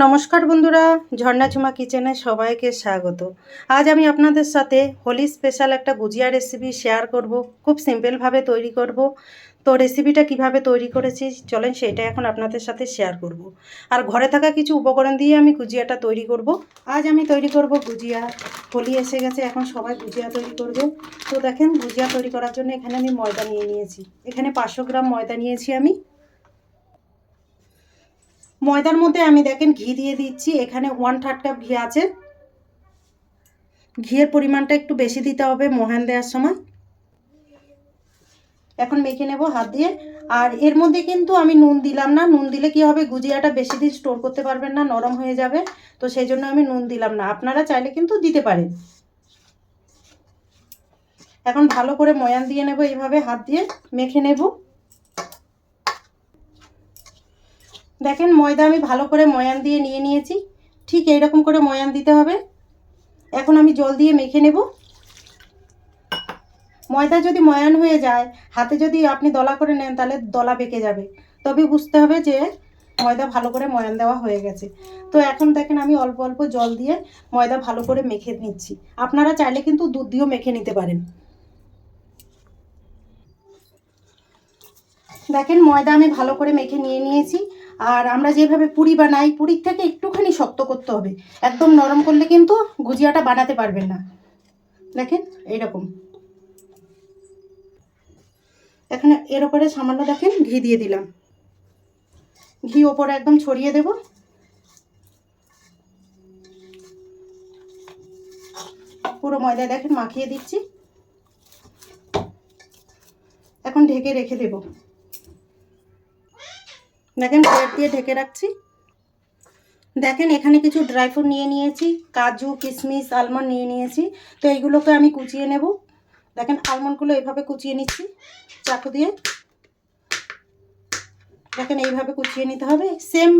নমস্কার বন্ধুরা, ঝর্ণা ঝুমা কিচেনে সবাইকে স্বাগত। আজ আমি আপনাদের সাথে হোলি স্পেশাল একটা গুজিয়া রেসিপি শেয়ার করব। খুব সিম্পলভাবে তৈরি করব। তো রেসিপিটা কিভাবে তৈরি করেছি চলেন সেটা এখন আপনাদের সাথে শেয়ার করব। আর ঘরে থাকা কিছু উপকরণ দিয়ে আমি গুজিয়াটা তৈরি করব। আজ আমি তৈরি করব গুজিয়া। হোলি এসে গেছে, এখন সবাই গুজিয়া তৈরি করবে। তো দেখেন, গুজিয়া তৈরি করার জন্য এখানে আমি ময়দা নিয়ে নিয়েছি। এখানে 500 গ্রাম ময়দা নিয়েছি আমি। ময়দার মধ্যে আমি দেখেন ঘি দিয়ে দিচ্ছি। এখানে 1/3 কাপ ঘি আছে। ঘিয়ের পরিমাণটা একটু বেশি দিতে হবে মহান দেওয়ার সময়। এখন মেখে নেব হাত দিয়ে। আর এর মধ্যে কিন্তু আমি নুন দিলাম না। নুন দিলে কি হবে, গুজিয়াটা বেশি দিন স্টোর করতে পারবেন না, নরম হয়ে যাবে। তো সেই জন্য আমি নুন দিলাম না, আপনারা চাইলে কিন্তু দিতে পারেন। এখন ভালো করে ময়ান দিয়ে নেব, এইভাবে হাত দিয়ে মেখে নেব। দেখেন, ময়দা আমি ভালো করে ময়ান দিয়ে নিয়ে নিয়েছি। ঠিক এইরকম করে ময়ান দিতে হবে। এখন আমি জল দিয়ে মেখে নেব। ময়দা যদি ময়ান হয়ে যায়, হাতে যদি আপনি দলা করে নেন তাহলে দলা বেঁকে যাবে। তবে বুঝতে হবে যে ময়দা ভালো করে ময়ান দেওয়া হয়ে গেছে। তো এখন দেখেন আমি অল্প অল্প জল দিয়ে ময়দা ভালো করে মেখে নিচ্ছি। আপনারা চাইলে কিন্তু দুধ দিয়েও মেখে নিতে পারেন। দেখেন, ময়দা আমি ভালো করে মেখে নিয়ে নিয়েছি। আর আমরা যেভাবে পুরি বানাই, পুরির থেকে একটুখানি শক্ত করতে হবে। একদম নরম করলে কিন্তু গুজিয়াটা বানাতে পারবেন না। দেখেন এইরকম। এখন এর উপরে সামান্য দেখেন ঘি দিয়ে দিলাম। ঘি ওপরে একদম ছড়িয়ে দেব। পুরো ময়দা দেখেন মাখিয়ে দিচ্ছি। এখন ঢেকে রেখে দেব। দেখেন, প্লেট দিয়ে ঢেকে রাখছি। দেখেন, এখানে কিছু ড্রাই ফ্রুট নিয়ে নিয়েছি, কাজু কিশমিশ আলমন্ড নিয়ে নিয়েছি। তো এইগুলোকে আমি কুচিয়ে নেব। দেখেন, আলমন্ডগুলো এইভাবে কুচিয়ে নিচ্ছি চাকু দিয়ে। দেখেন এইভাবে কুচিয়ে নিতে হবে। সেম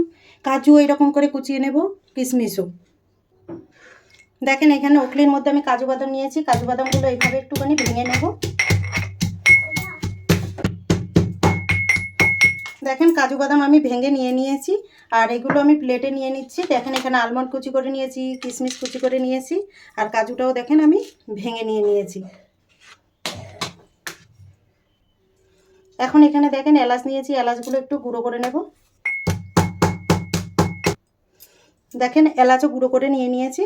কাজু এইরকম করে কুচিয়ে নেব, কিশমিশও। দেখেন, এখানে ওখলির মধ্যে আমি কাজু বাদাম নিয়েছি। কাজু বাদামগুলো এইভাবে একটুখানি ভেঙে নেব। দেখেন, কাজু বাদাম আমি ভেঙে নিয়ে নিয়েছি। আর এগুলো আমি প্লেটে নিয়ে নিচ্ছি। দেখেন, এখানে আলমন্ড কুচি করে নিয়েছি, কিশমিশ কুচি করে নিয়েছি। আর কাজুটাও দেখেন আমি ভেঙে নিয়ে নিয়েছি। এখন এখানে দেখেন এলাচ নিয়েছি, এলাচগুলো একটু গুঁড়ো করে নেব। দেখেন, এলাচও গুঁড়ো করে নিয়ে নিয়েছি।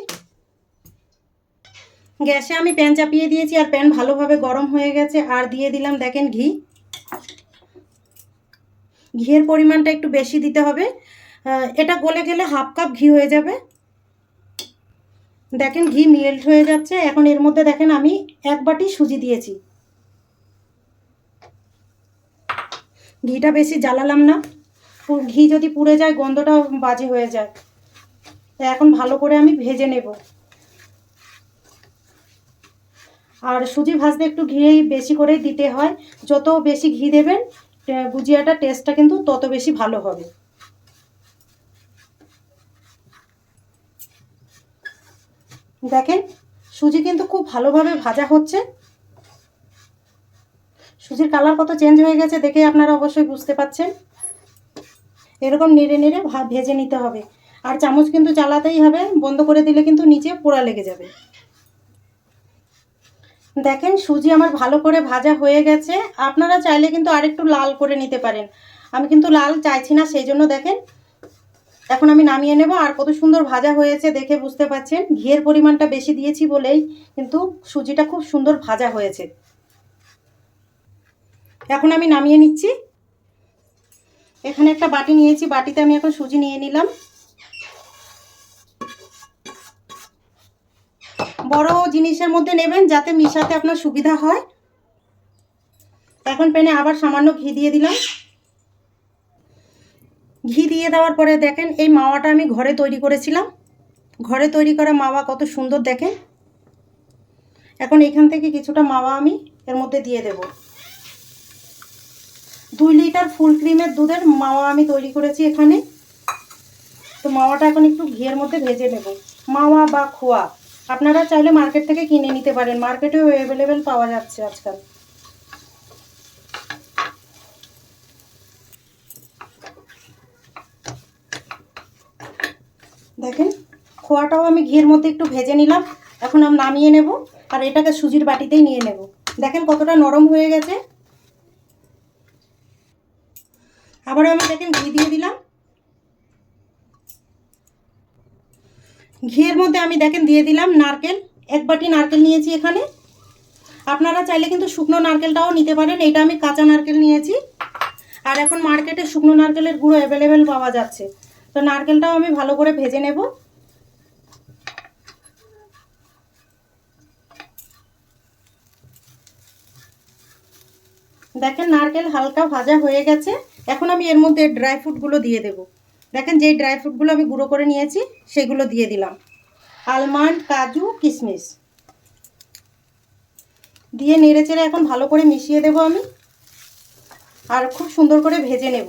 গ্যাসে আমি প্যান চাপিয়ে দিয়েছি। আর প্যান ভালোভাবে গরম হয়ে গেছে। আর দিয়ে দিলাম দেখেন ঘি। ঘিয়ের পরিমাণটা একটু বেশি দিতে হবে। এটা গলে গেলে 1/2 কাপ ঘি হয়ে যাবে। দেখেন, ঘি মেল্ট হয়ে যাচ্ছে। এখন এর মধ্যে দেখেন আমি 1 বাটি সুজি দিয়েছি। ঘিটা বেশি জ্বালালাম না, ঘি যদি পুড়ে যায় গন্ধটা বাজে হয়ে যায়। তো এখন ভালো করে আমি ভেজে নেব। আর সুজি ভাজতে একটু ঘি বেশি করে দিতে হয়। যত বেশি ঘি দেবেন গুজিয়াটা টেস্টটা কিন্তু তত বেশি ভালো হবে। দেখেন, সুজি কিন্তু খুব ভালোভাবে ভাজা হচ্ছে। সুজির কালার কত চেঞ্জ হয়ে গেছে দেখে আপনারা অবশ্যই বুঝতে পাচ্ছেন। এরকম নেড়ে নেড়ে ভেজে নিতে হবে। আর চামচ কিন্তু চালাতেই হবে, বন্ধ করে দিলে কিন্তু নিচে পোড়া লেগে যাবে। দেখেন, সুজি আমার ভালো করে ভাজা হয়ে গেছে। আপনারা চাইলে কিন্তু আরেকটু লাল করে নিতে পারেন। আমি কিন্তু লাল চাইছি না, সেই জন্য দেখেন এখন আমি নামিয়ে নেব। আর কত সুন্দর ভাজা হয়েছে দেখে বুঝতে পাচ্ছেন। ঘিয়ের পরিমাণটা বেশি দিয়েছি বলেই কিন্তু সুজিটা খুব সুন্দর ভাজা হয়েছে। এখন আমি নামিয়ে নিচ্ছি। এখানে একটা বাটি নিয়েছি, বাটিতে আমি এখন সুজি নিয়ে নিলাম। বড় জিনিসের মধ্যে নেবেন যাতে মিশাতে আপনার সুবিধা হয়। এখন প্যানে আবার সামান্য ঘি দিয়ে দিলাম। ঘি দিয়ে দেওয়ার পরে দেখেন এই মাওয়াটা আমি ঘরে তৈরি করেছিলাম। ঘরে তৈরি করা মাওয়া কত সুন্দর দেখেন। এখন এখান থেকে কিছুটা মাওয়া আমি এর মধ্যে দিয়ে দেব। 2 লিটার ফুল ক্রিমের দুধের মাওয়া আমি তৈরি করেছি এখানে। তো মাওয়াটা এখন একটু ঘিয়ের মধ্যে ভেজে নেব। মাওয়া বা খোয়া আপনারা চাইলে মার্কেট থেকে কিনে নিতে পারেন, মার্কেটেও অ্যাভেলেবেল পাওয়া যাচ্ছে আজকাল। দেখেন খোয়াটাও আমি ঘিয়ের মধ্যে একটু ভেজে নিলাম। এখন আমি নামিয়ে নেব আর এটাকে সুজির বাটিতেই নিয়ে নেব। দেখেন কতটা নরম হয়ে গেছে। আবারও আমি দেখেন ঘি দিয়ে দিলাম। ঘিয়ের মধ্যে আমি দেখেন দিয়ে দিলাম নারকেল। 1 বাটি নারকেল নিয়েছি এখানে। আপনারা চাইলে কিন্তু শুকনো নারকেলটাও নিতে পারেন, এটা আমি কাঁচা নারকেল নিয়েছি। আর এখন মার্কেটে শুকনো নারকেলের গুঁড়ো অ্যাভেলেবেল পাওয়া যাচ্ছে, তো নারকেলটাও আমি ভালো করে ভেজে নেব। দেখেন নারকেল হালকা ভাজা হয়ে গেছে। এখন আমি এর মধ্যে ড্রাই ফ্রুটগুলো দিয়ে দেব। দেখেন যেই ড্রাই ফ্রুটগুলো আমি গুঁড়ো করে নিয়েছি সেগুলো দিয়ে দিলাম। আলমন্ড, কাজু, কিশমিশ দিয়ে নেড়েচেড়ে এখন ভালো করে মিশিয়ে দেব আমি, আর খুব সুন্দর করে ভেজে নেব।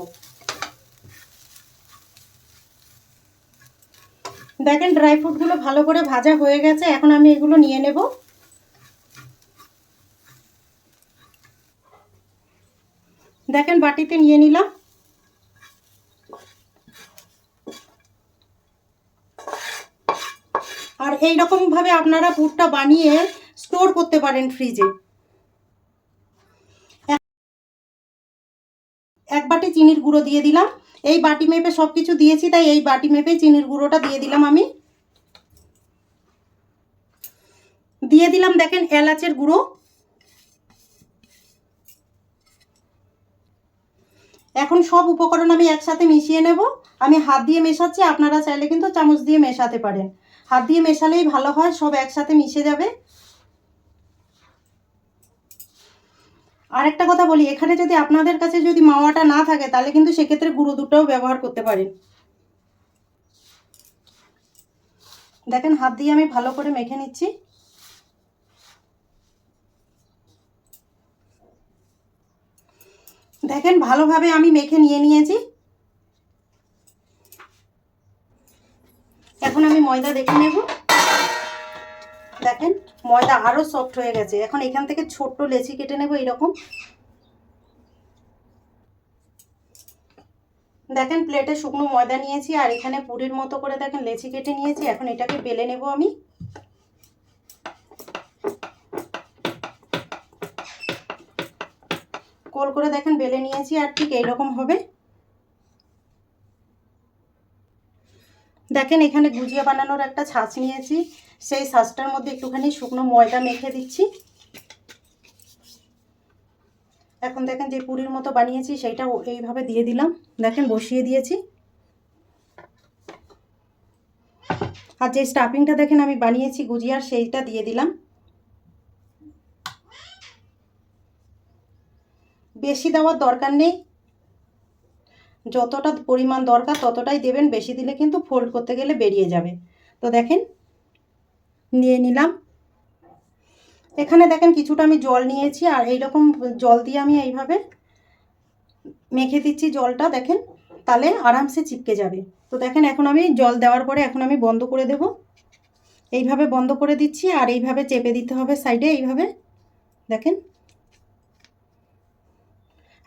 দেখেন ড্রাই ফ্রুটগুলো ভালো করে ভাজা হয়ে গেছে। এখন আমি এগুলো নিয়ে নেব। দেখেন বাটিতে নিয়ে নিলাম। আর এই রকম ভাবে আপনারা পুরটা বানিয়ে স্টোর করতে পারেন ফ্রিজে। 1 বাটি চিনির গুঁড়ো দিয়ে দিলাম। এই বাটি মেপে সব কিছু দিয়েছি, তাই এই বাটি মেপে চিনির গুঁড়োটা দিয়ে দিলাম আমি। দিয়ে দিলাম দেখেন এলাচের গুঁড়ো। এখন সব উপকরণ আমি একসাথে মিশিয়ে নেব। আমি হাত দিয়ে মেশাচ্ছি, আপনারা চাইলে কিন্তু চামচ দিয়ে মেশাতে পারেন। হাত দিয়ে মেশালেই ভালো হয়, সব একসাথে মিশে যাবে। আর একটা কথা বলি, এখানে যদি আপনাদের কাছে যদি মাওয়াটা না থাকে তাহলে কিন্তু সেক্ষেত্রে গুঁড়ো দুধটাও ব্যবহার করতে পারেন। দেখেন হাত দিয়ে আমি ভালো করে মেখে নিচ্ছি। দেখেন ভালোভাবে আমি মেখে নিয়ে নিয়েছি। এখন আমি ময়দা দেখে নেব। দেখেন ময়দা আরো সফট হয়ে গেছে। এখন এখান থেকে ছোট্ট লেচি কেটে নেব এইরকম। দেখেন প্লেটে শুকনো ময়দা নিয়েছি আর এখানে পুরির মতো করে দেখেন লেচি কেটে নিয়েছি। এখন এটাকে বেলে নেব আমি। গোল করে দেখেন বেলে নিয়েছি, আর ঠিক এইরকম হবে। দেখেন এখানে গুজিয়া বানানোর একটা ছাঁচ নিয়েছি, সেই ছাঁচটার মধ্যে একটুখানি শুকনো ময়দা মেখে দিচ্ছি। এখন দেখেন যে পুরির মতো বানিয়েছি সেইটা এইভাবে দিয়ে দিলাম। দেখেন বসিয়ে দিয়েছি। আর যে স্টাফিংটা দেখেন আমি বানিয়েছি গুজিয়ার, সেইটা দিয়ে দিলাম। বেশি দেওয়ার দরকার নেই, যতটা পরিমাণ দরকার ততটাই দেবেন। বেশি দিলে কিন্তু ফোল্ড করতে গেলে বেরিয়ে যাবে। তো দেখেন নিয়ে নিলাম। এখানে দেখেন কিছুটা আমি জল নিয়েছি, আর এইরকম জল দিয়ে আমি এইভাবে মেখে দিচ্ছি জলটা। দেখেন তাহলে আরামসে চিপকে যাবে। তো দেখেন এখন আমি জল দেওয়ার পরে এখন আমি বন্ধ করে দেব। এইভাবে বন্ধ করে দিচ্ছি, আর এইভাবে চেপে দিতে হবে সাইডে এইভাবে। দেখেন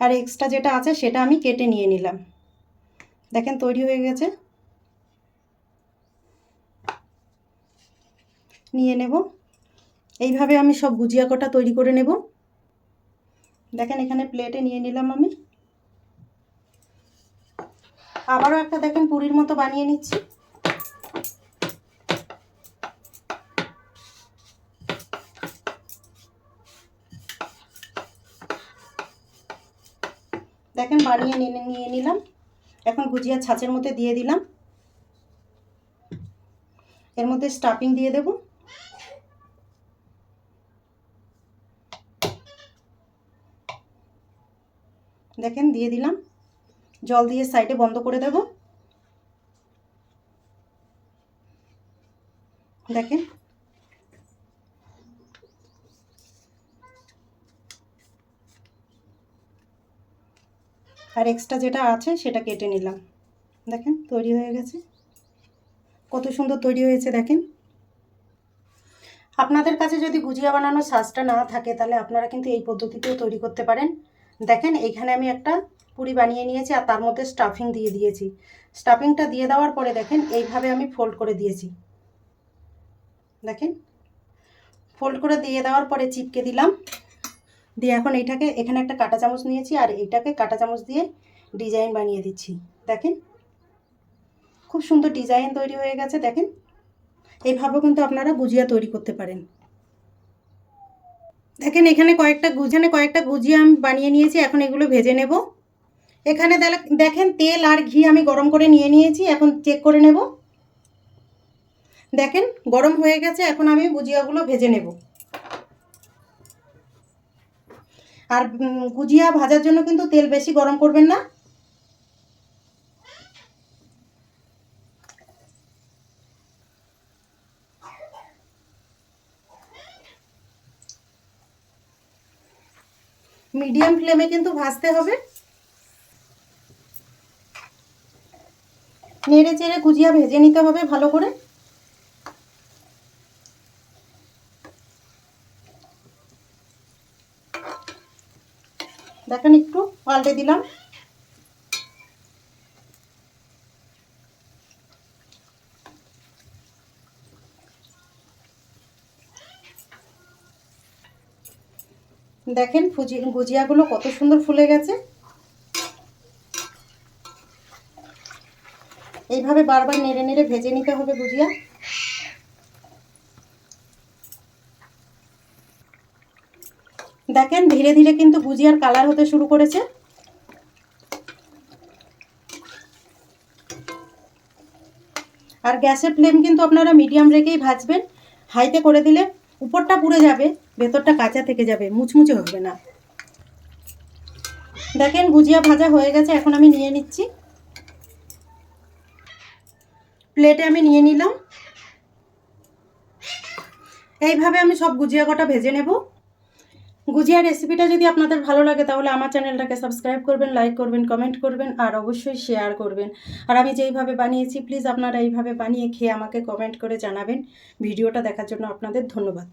আর এক্সট্রা যেটা আছে সেটা আমি কেটে নিয়ে নিলাম। দেখেন তৈরি হয়ে গেছে। নিয়ে নেব। এইভাবে আমি সব গুজিয়া কটা তৈরি করে নেব। দেখেন এখানে প্লেটে নিয়ে নিলাম আমি। আবারও একটা দেখেন পুরির মতো বানিয়ে নিচ্ছি। দেখেন বানিয়ে নিয়ে নিলাম। এখন গুজিয়া ছাঁচের মধ্যে দিয়ে দিলাম। এর মধ্যে স্টাফিং দিয়ে দেব। দেখেন দিয়ে দিলাম। জল দিয়ে সাইডে বন্ধ করে দেব। দেখেন আর এক্সট্রা যেটা আছে সেটা কেটে নিলাম। দেখেন তৈরি হয়ে গেছে। কত সুন্দর তৈরি হয়েছে দেখেন। আপনাদের কাছে যদি গুজিয়া বানানোর ছাঁচটা না থাকে তাহলে আপনারা কিন্তু এই পদ্ধতিতেও তৈরি করতে পারেন। দেখেন এইখানে আমি একটা পুরি বানিয়ে নিয়েছি আর তার মধ্যে স্টাফিং দিয়ে দিয়েছি। স্টাফিংটা দিয়ে দেওয়ার পরে দেখেন এইভাবে আমি ফোল্ড করে দিয়েছি, দেখেন ফোল্ড করে দিয়ে দেওয়ার পরে চিপকে দিলাম, দিয়ে এখন এইটাকে এখানে একটা কাঁটা চামচ নিয়েছি আর এইটাকে কাঁটা চামচ দিয়ে ডিজাইন বানিয়ে দিচ্ছি। দেখেন খুব সুন্দর ডিজাইন তৈরি হয়ে গেছে। দেখেন এইভাবেও কিন্তু আপনারা গুজিয়া তৈরি করতে পারেন। দেখেন এখানে কয়েকটা গুজিয়া আমি বানিয়ে নিয়েছি, এখন এগুলো ভেজে নেব। এখানে দেখেন তেল আর ঘি আমি গরম করে নিয়েছি, এখন চেক করে নেব। দেখেন গরম হয়ে গেছে, এখন আমি গুজিয়াগুলো ভেজে নেব। আর গুজিয়া ভাজার জন্য কিন্তু তেল বেশি গরম করবেন না। মিডিয়াম ফ্লেমে কিন্তু ভাজতে হবে। নেড়ে চেড়ে গুজিয়া ভেজে নিতে হবে ভালো করে। দেখেন একটু পাল্টে দিলাম। দেখেন গুজিয়াগুলো কত সুন্দর ফুলে গেছে। এইভাবে বারবার নেড়ে নেড়ে ভেজে নিতে হবে গুজিয়া। দেখেন ধীরে ধীরে কিন্তু গুজিয়ার কালার হতে শুরু করেছে। আর গ্যাসের ফ্লেম কিন্তু আপনারা মিডিয়াম রেখেই ভাজবেন। হাইতে করে দিলে উপরটা পুড়ে যাবে, ভেতরটা কাঁচা থেকে যাবে, মুচমুচে হবে না। দেখেন গুজিয়া ভাজা হয়ে গেছে, এখন আমি নিয়ে নিচ্ছি। প্লেটে আমি নিয়ে নিলাম। এইভাবে আমি সব গুজিয়া কটা ভেজে নেব। গুজিয়া রেসিপিটা যদি আপনাদের ভালো লাগে তাহলে আমার চ্যানেলটাকে সাবস্ক্রাইব করবেন, লাইক করবেন, কমেন্ট করবেন আর অবশ্যই শেয়ার করবেন। আর আমি যেইভাবে বানিয়েছি প্লিজ আপনারা এইভাবে বানিয়ে খেয়ে আমাকে কমেন্ট করে জানাবেন। ভিডিওটা দেখার জন্য আপনাদের ধন্যবাদ।